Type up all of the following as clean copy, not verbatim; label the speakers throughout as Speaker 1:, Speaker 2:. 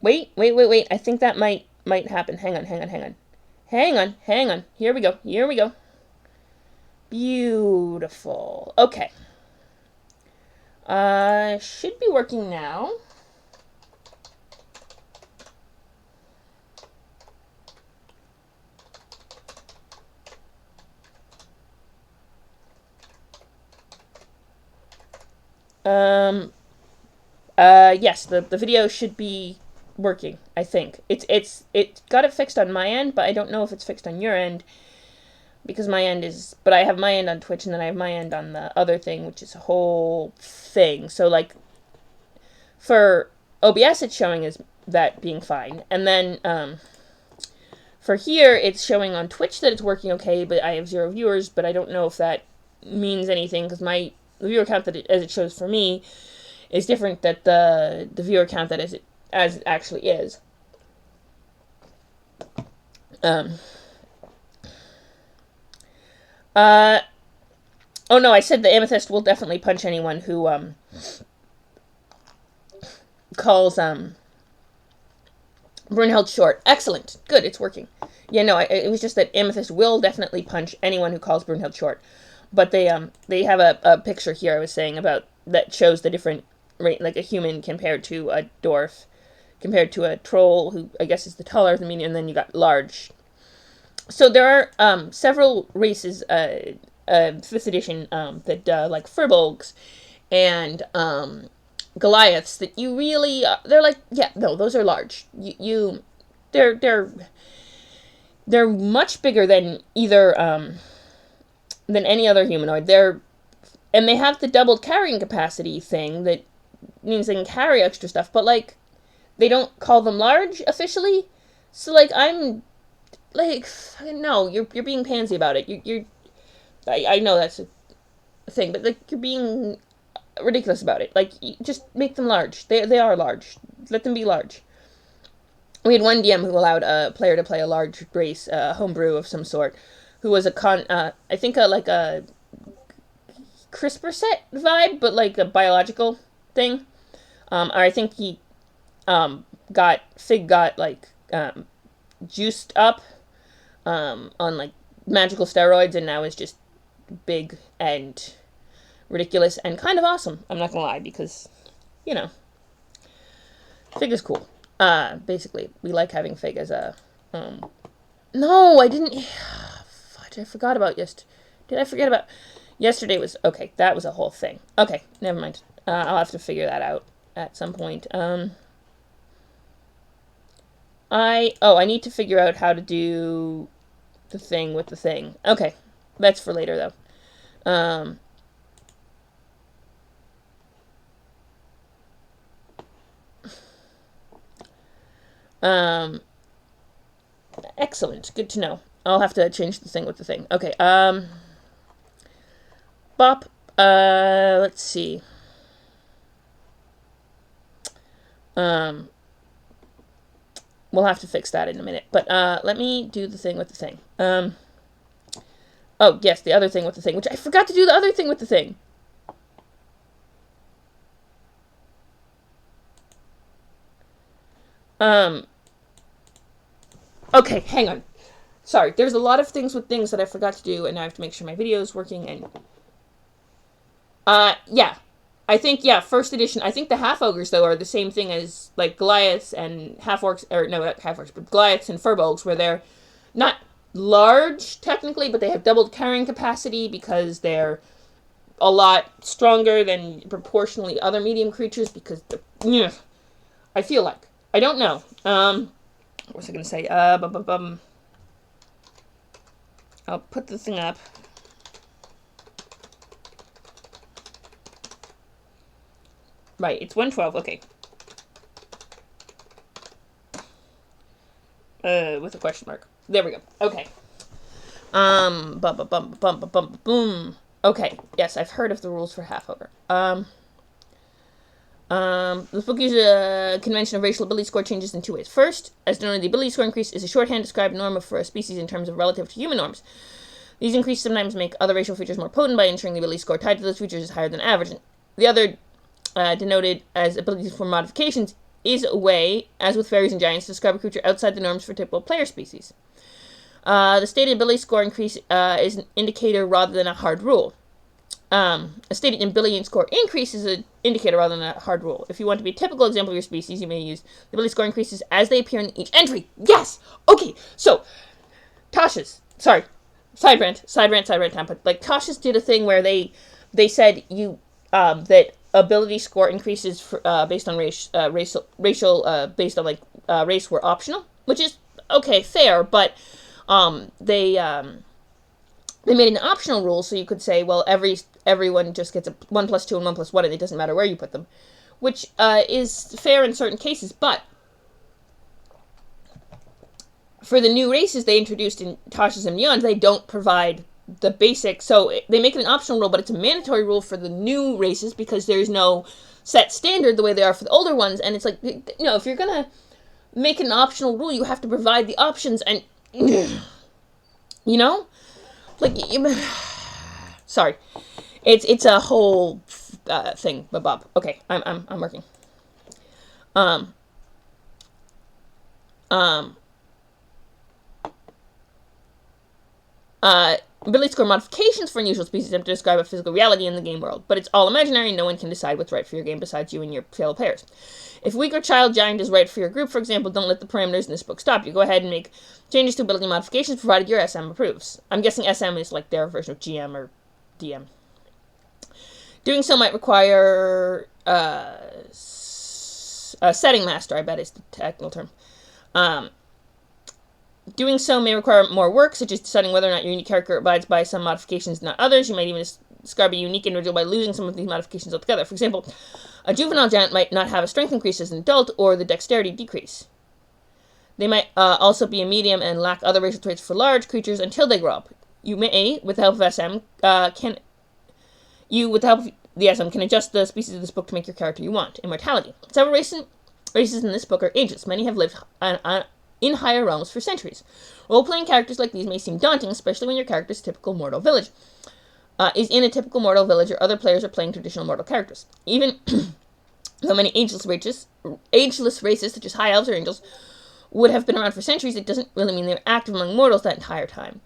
Speaker 1: Wait. I think that might happen. Hang on. Here we go. Beautiful. Okay. Should be working now. Yes, the video should be working, I think. It got it fixed on my end, but I don't know if it's fixed on your end, because my end is, but I have my end on Twitch, and then I have my end on the other thing, which is a whole thing. So, like, for OBS, it's showing as that being fine, and then, for here, it's showing on Twitch that it's working okay, but I have 0 viewers, but I don't know if that means anything, because the viewer count that as it shows for me is different that the viewer count that as it actually is. Oh no, I said the amethyst will definitely punch anyone who calls Brunhild short. Excellent. Good, it's working. Yeah, no, it was just that amethyst will definitely punch anyone who calls Brunhild short. But they have a picture here I was saying about that shows the different rate, like a human compared to a dwarf, compared to a troll, who I guess is the taller of the medium, and then you got large. So there are several races, 5th edition, that like Furbolgs and Goliaths that you really they're like, yeah, no, those are large. They're much bigger than either than any other humanoid. And they have the doubled carrying capacity thing that means they can carry extra stuff, but like they don't call them large officially. So like I'm like, no, you're being pansy about it. I know that's a thing, but like you're being ridiculous about it. Like, you just make them large. They are large. Let them be large. We had one DM who allowed a player to play a large race, homebrew of some sort, who was I think like a CRISPR set vibe, but like a biological thing. Or I think he got like juiced up on like magical steroids, and now is just big and ridiculous and kind of awesome. I'm not gonna lie, because Fig is cool. Basically, we like having Fig as a. No, I didn't. Fudge, I forgot about Did I forget about? Yesterday was okay. That was a whole thing. Okay, never mind. I'll have to figure that out at some point. I need to figure out how to do the thing with the thing. Okay, that's for later though. Excellent. Good to know. I'll have to change the thing with the thing. Okay, Bop, let's see. We'll have to fix that in a minute. But, let me do the thing with the thing. Oh, yes, the other thing with the thing, which I forgot to do the other thing with the thing. Okay, hang on. Sorry, there's a lot of things with things that I forgot to do, and I have to make sure my video is working, and... yeah. I think, yeah, 1st edition, I think the half-ogres, though, are the same thing as, like, Goliaths and half-orcs, or, no, not half-orcs, but Goliaths and Furbolgs, where they're not large, technically, but they have doubled carrying capacity because they're a lot stronger than proportionally other medium creatures, because, I feel like. I don't know. What was I gonna say? I'll put the thing up. Right, it's 112, okay. With a question mark. There we go. Okay. Boom. Okay, yes, I've heard of the rules for half-ogre. The book uses a convention of racial ability score changes in 2 ways. First, as denoted, the ability score increase is a shorthand described norm for a species in terms of relative to human norms. These increases sometimes make other racial features more potent by ensuring the ability score tied to those features is higher than average. The other, denoted as abilities for modifications, is a way, as with fairies and giants, to describe a creature outside the norms for typical player species. The stated ability score increase is an indicator rather than a hard rule. A stated ability score increase is an indicator rather than a hard rule. If you want to be a typical example of your species, you may use the ability score increases as they appear in each entry. Yes! Okay, so, Tasha's. Sorry. Side rant time. But, like, Tasha's did a thing where they said that ability score increases for, based on racial, based on, like, race were optional, which is, okay, fair, but, they made an optional rule, so you could say, well, everyone just gets a 1 plus 2 and 1 plus 1, and it doesn't matter where you put them, which is fair in certain cases, but for the new races they introduced in Tasha's and Beyond, they don't provide the basic, so they make it an optional rule, but it's a mandatory rule for the new races because there's no set standard the way they are for the older ones, and it's like, if you're gonna make an optional rule, you have to provide the options, and, like, sorry, it's a whole thing, but Bob. Okay, I'm working. Ability score modifications for unusual species attempt to describe a physical reality in the game world, but it's all imaginary and no one can decide what's right for your game besides you and your fellow players. If weak or child giant is right for your group, for example, don't let the parameters in this book stop you. Go ahead and make changes to ability modifications provided your SM approves. I'm guessing SM is like their version of GM or DM. Doing so might require a setting master, I bet is the technical term. Doing so may require more work, such as deciding whether or not your unique character abides by some modifications, not others. You might even describe a unique individual by losing some of these modifications altogether. For example, a juvenile giant might not have a strength increase as an adult, or the dexterity decrease. They might also be a medium and lack other racial traits for large creatures until they grow up. You may, with the help of SM, can adjust the species of this book to make your character you want. Immortality. Several races in this book are ageless. Many have lived in higher realms for centuries. Role-playing characters like these may seem daunting, especially when your character's typical mortal village is in a typical mortal village, or other players are playing traditional mortal characters. Even though many ageless races, such as high elves or angels, would have been around for centuries, it doesn't really mean they were active among mortals that entire time.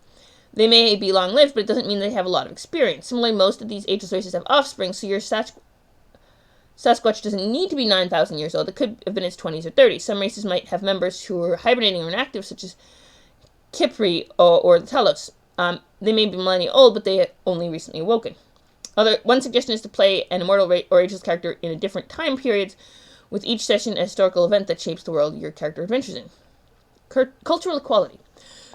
Speaker 1: They may be long-lived, but it doesn't mean they have a lot of experience. Similarly, most of these ageless races have offspring, so your Sasquatch doesn't need to be 9,000 years old. It could have been in its 20s or 30s. Some races might have members who are hibernating or inactive, such as Kipri or the Telos. They may be millennia old, but they had only recently awoken. One suggestion is to play an immortal or ageless character in a different time periods, with each session a historical event that shapes the world your character adventures in. Cultural equality.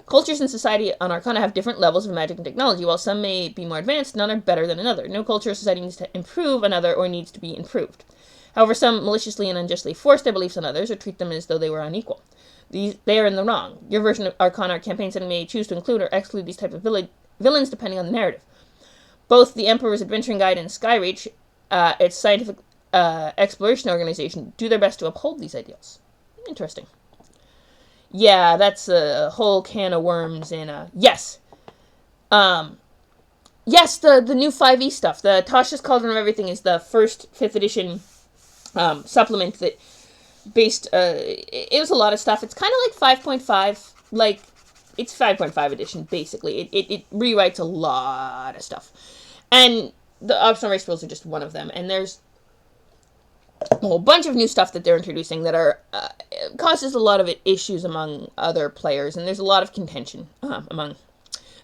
Speaker 1: Cultures in society on Arcana have different levels of magic and technology. While some may be more advanced, none are better than another. No culture or society needs to improve another or needs to be improved. However, some maliciously and unjustly force their beliefs on others or treat them as though they were unequal. They are in the wrong. Your version of Arcana campaign setting may choose to include or exclude these types of villains depending on the narrative. Both the Emperor's Adventuring Guide and Skyreach, its scientific exploration organization, do their best to uphold these ideals. Interesting. Yeah, that's a whole can of worms, and, yes. Yes, the new 5e stuff. The Tasha's Cauldron of Everything is the first 5th edition, supplement that based, it was a lot of stuff. It's kind of like 5.5, like, it's 5.5 edition, basically. It rewrites a lot of stuff. And the optional race rules are just one of them, and there's a whole bunch of new stuff that they're introducing that are causes a lot of issues among other players, and there's a lot of contention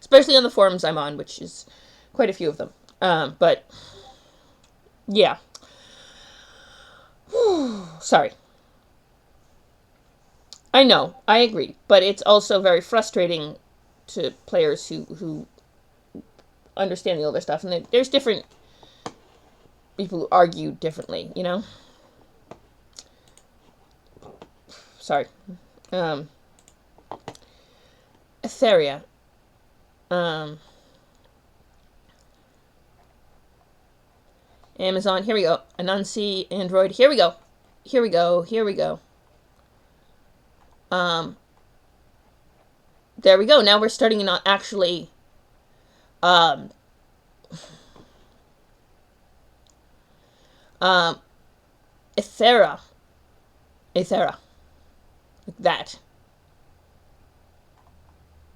Speaker 1: especially on the forums I'm on, which is quite a few of them. But yeah, sorry. I know, I agree, but it's also very frustrating to players who understand the older stuff, and there's different people who argue differently, you know? Sorry. Etheria. Amazon, here we go. Anansi, Android, here we go. Here we go. There we go. Now we're starting to not actually, Ethera. Aethera. Like that.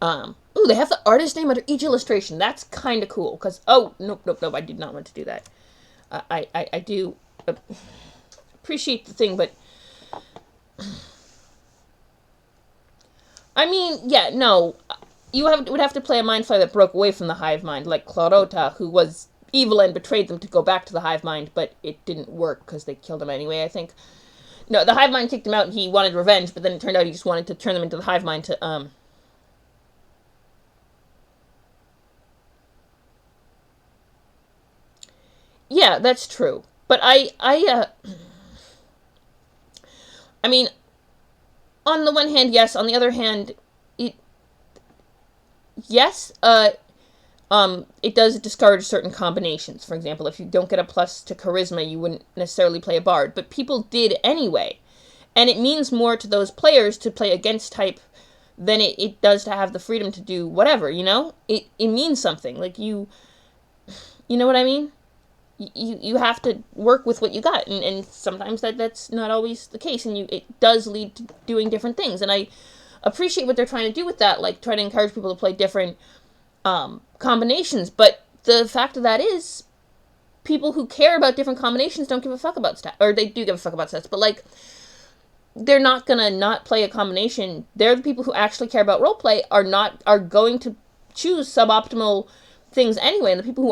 Speaker 1: Ooh, they have the artist name under each illustration. That's kind of cool. Because, oh, nope, I did not want to do that. I do appreciate the thing, but... I mean, yeah, no. Would have to play a Mind Flayer that broke away from the hive mind, like Clarota, who was evil and betrayed them to go back to the hive mind, but it didn't work because they killed him anyway, I think. No, the hive mind kicked him out and he wanted revenge, but then it turned out he just wanted to turn them into the hive mind to, Yeah, that's true. But I mean, on the one hand, yes. On the other hand, yes, it does discourage certain combinations. For example, if you don't get a plus to charisma, you wouldn't necessarily play a bard. But people did anyway. And it means more to those players to play against type than it does to have the freedom to do whatever, you know? It means something. Like, you know what I mean? You have to work with what you got, and sometimes that's not always the case, and it does lead to doing different things, and I appreciate what they're trying to do with that, like try to encourage people to play different combinations, but the fact of that is, people who care about different combinations don't give a fuck about stats, or they do give a fuck about stats, but like, they're not gonna not play a combination. They're the people who actually care about roleplay are going to choose suboptimal things anyway, and the people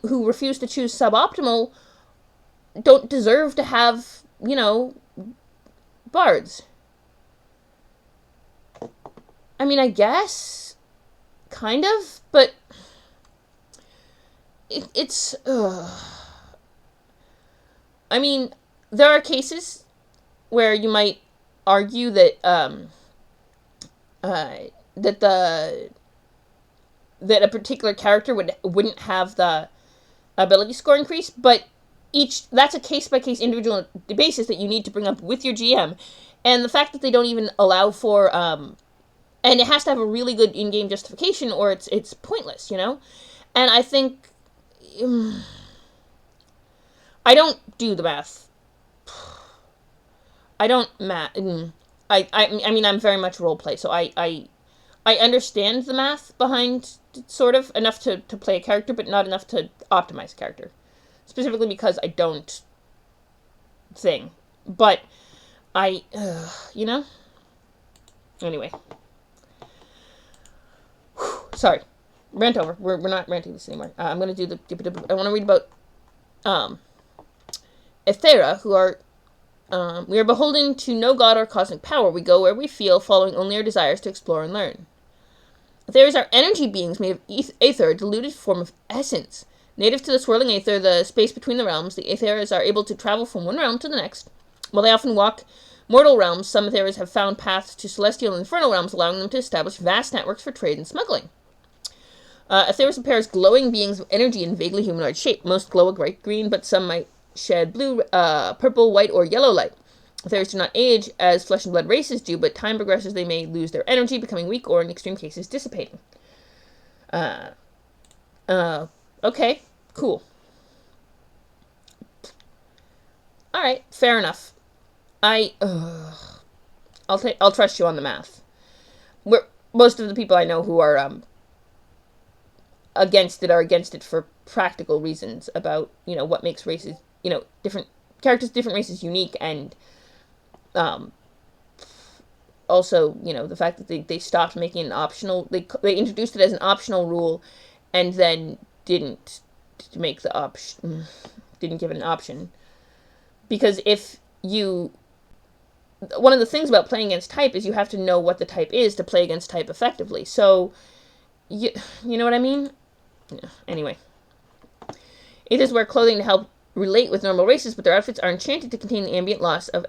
Speaker 1: who refuse to choose suboptimal don't deserve to have, you know, bards. I mean, I guess, kind of, but it's. I mean, there are cases where you might argue that that a particular character wouldn't have the ability score increase, but that's a case-by-case individual basis that you need to bring up with your GM. And the fact that they don't even allow for and it has to have a really good in-game justification or it's pointless, you know? And I think I don't do the math. I don't I mean, I'm very much roleplay, so I understand the math behind, sort of, enough to play a character, but not enough to optimize a character. Specifically because I don't thing. But you know? Anyway. Whew, sorry. Rant over. We're not ranting this anymore. I'm going to do I want to read about Aethera, who are we are beholden to no god or cosmic power. We go where we feel, following only our desires to explore and learn. Aetheras are energy beings made of aether, a diluted form of essence. Native to the swirling aether, the space between the realms, the Aetheras are able to travel from one realm to the next. While they often walk mortal realms, some Aetheras have found paths to celestial and infernal realms, allowing them to establish vast networks for trade and smuggling. Aetheras appear as glowing beings of energy in vaguely humanoid shape. Most glow a bright green, but some might shed blue, purple, white, or yellow light. Aetheras do not age as flesh and blood races do, but time progresses, they may lose their energy, becoming weak, or in extreme cases, dissipating. Okay, cool. Alright, fair enough. I'll trust you on the math. Most of the people I know who are, against it are against it for practical reasons about, you know, what makes races, you know, different characters, different races unique, and, also, you know, the fact that they stopped making an optional, they introduced it as an optional rule, and then didn't make the option, didn't give it an option. Because one of the things about playing against type is you have to know what the type is to play against type effectively. So, you know what I mean? Anyway. Aethers wear clothing to help relate with normal races, but their outfits are enchanted to contain the ambient loss of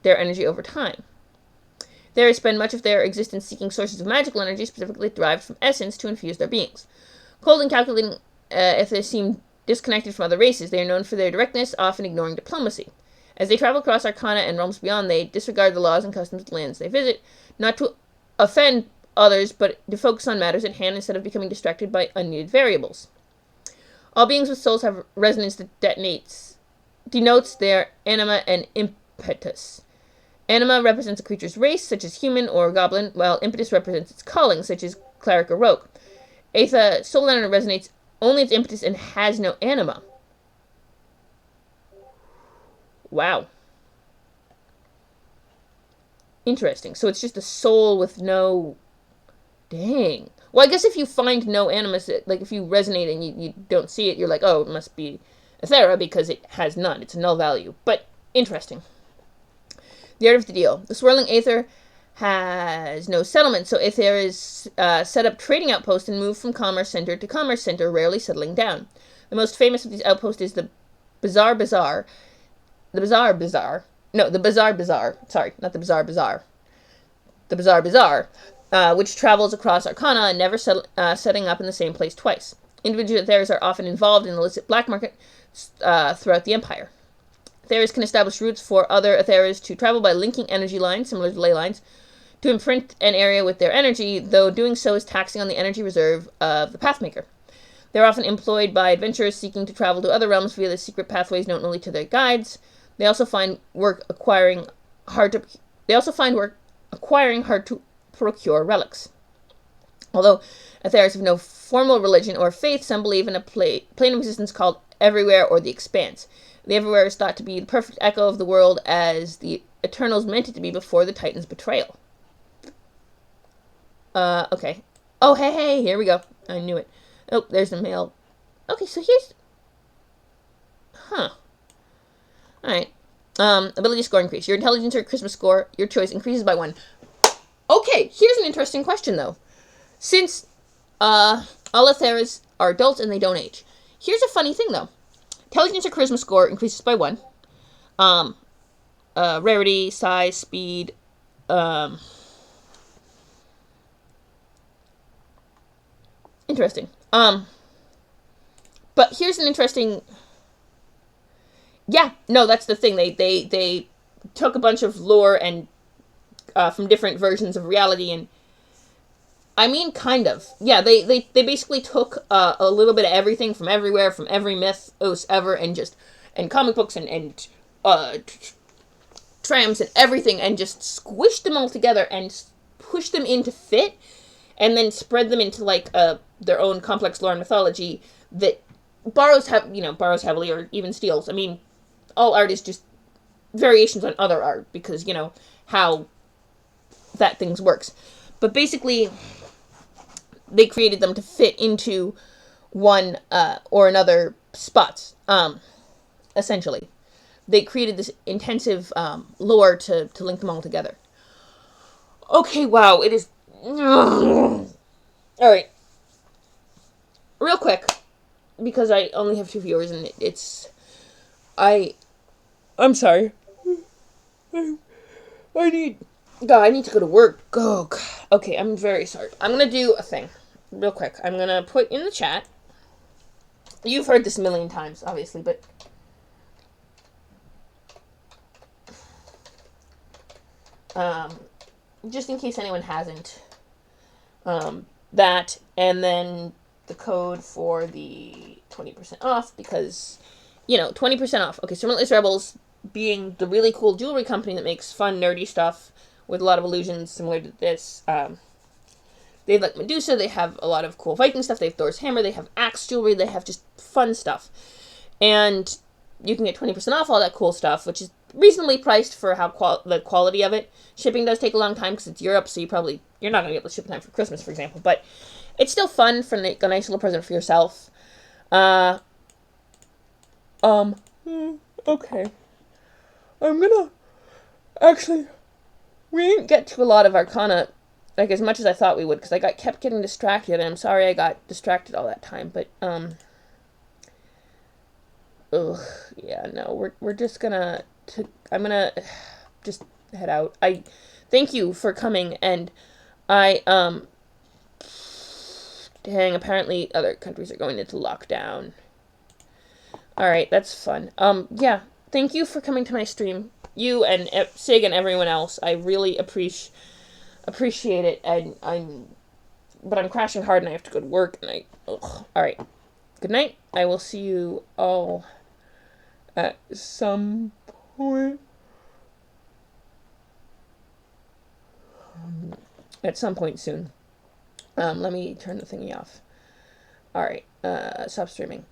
Speaker 1: their energy over time. They spend much of their existence seeking sources of magical energy, specifically derived from essence, to infuse their beings. Cold and calculating, if they seem disconnected from other races, they are known for their directness, often ignoring diplomacy. As they travel across Arcana and realms beyond, they disregard the laws and customs of the lands they visit, not to offend others, but to focus on matters at hand instead of becoming distracted by unneeded variables. All beings with souls have resonance that denotes their anima and impetus. Anima represents a creature's race, such as human or goblin, while impetus represents its calling, such as cleric or rogue. Aether soul energy resonates only its impetus and has no anima. Wow. Interesting. So it's just a soul with no... Dang. Well, I guess if you find no animus, like if you resonate and you don't see it, you're like, oh, it must be Ethera because it has none. It's a null value. But interesting. The art of the deal. The swirling Aether has no settlement, so Aether is set up trading outposts and move from commerce center to commerce center, rarely settling down. The most famous of these outposts is the Bazaar Bazaar. The Bazaar Bazaar. No, the Bazaar Bazaar. Sorry, not the Bazaar Bazaar. The Bazaar Bazaar, which travels across Arcana and never setting up in the same place twice. Individual Ethers are often involved in the illicit black market throughout the Empire. Ethers can establish routes for other Ethers to travel by linking energy lines, similar to ley lines, to imprint an area with their energy, though doing so is taxing on the energy reserve of the Pathmaker. They are often employed by adventurers seeking to travel to other realms via the secret pathways known only to their guides. They also find work acquiring hard to procure relics. Although Ethers have no formal religion or faith, some believe in a plane of existence called Everywhere or the Expanse. The Everywhere is thought to be the perfect echo of the world as the Eternals meant it to be before the Titans' betrayal. Okay. Oh, hey, here we go. I knew it. Oh, there's the mail. Okay, so here's... Huh. Alright. Ability score increase. Your intelligence or charisma score, your choice, increases by 1. Okay, here's an interesting question, though. Since, all Ethers are adults and they don't age. Here's a funny thing, though. Intelligence or charisma score increases by 1. Rarity, size, speed, interesting. But here's an interesting... Yeah, no, that's the thing. They took a bunch of lore and from different versions of reality, and I mean, kind of. Yeah, they basically took a little bit of everything from everywhere, from every mythos ever, and comic books and trams and everything, and just squished them all together and pushed them into fit, and then spread them into like their own complex lore and mythology that borrows heavily or even steals. I mean, all art is just variations on other art because, how that things works. But basically, they created them to fit into one or another spots, essentially. They created this intensive lore to link them all together. Okay, wow, it is... Alright. Real quick, because I only have 2 viewers and it's... I'm sorry. I need to go to work. Oh, God. Okay, I'm very sorry. I'm gonna do a thing. Real quick. I'm gonna put in the chat. You've heard this a million times, obviously, but... just in case anyone hasn't. That, and then the code for the 20% off, because, 20% off. Okay, so Relentless Rebels, being the really cool jewelry company that makes fun, nerdy stuff with a lot of illusions similar to this. They have, like, Medusa, they have a lot of cool Viking stuff, they have Thor's hammer, they have axe jewelry, they have just fun stuff. And you can get 20% off all that cool stuff, which is reasonably priced for how the quality of it. Shipping does take a long time because it's Europe, so you're not going to be able to ship in time for Christmas, for example. But it's still fun for a nice little present for yourself. Okay. I'm gonna... Actually, we didn't get to a lot of Arcana, like, as much as I thought we would, because I kept getting distracted, and I'm sorry I got distracted all that time, but, ugh, yeah, no, we're just gonna... I'm gonna just head out. I thank you for coming, and dang, apparently other countries are going into lockdown. Alright, that's fun. Yeah, thank you for coming to my stream. You and Sig and everyone else. I really appreciate it, and but I'm crashing hard and I have to go to work, and alright. Good night. I will see you all at some point. at some point soon. Let me turn the thingy off. All right, stop streaming.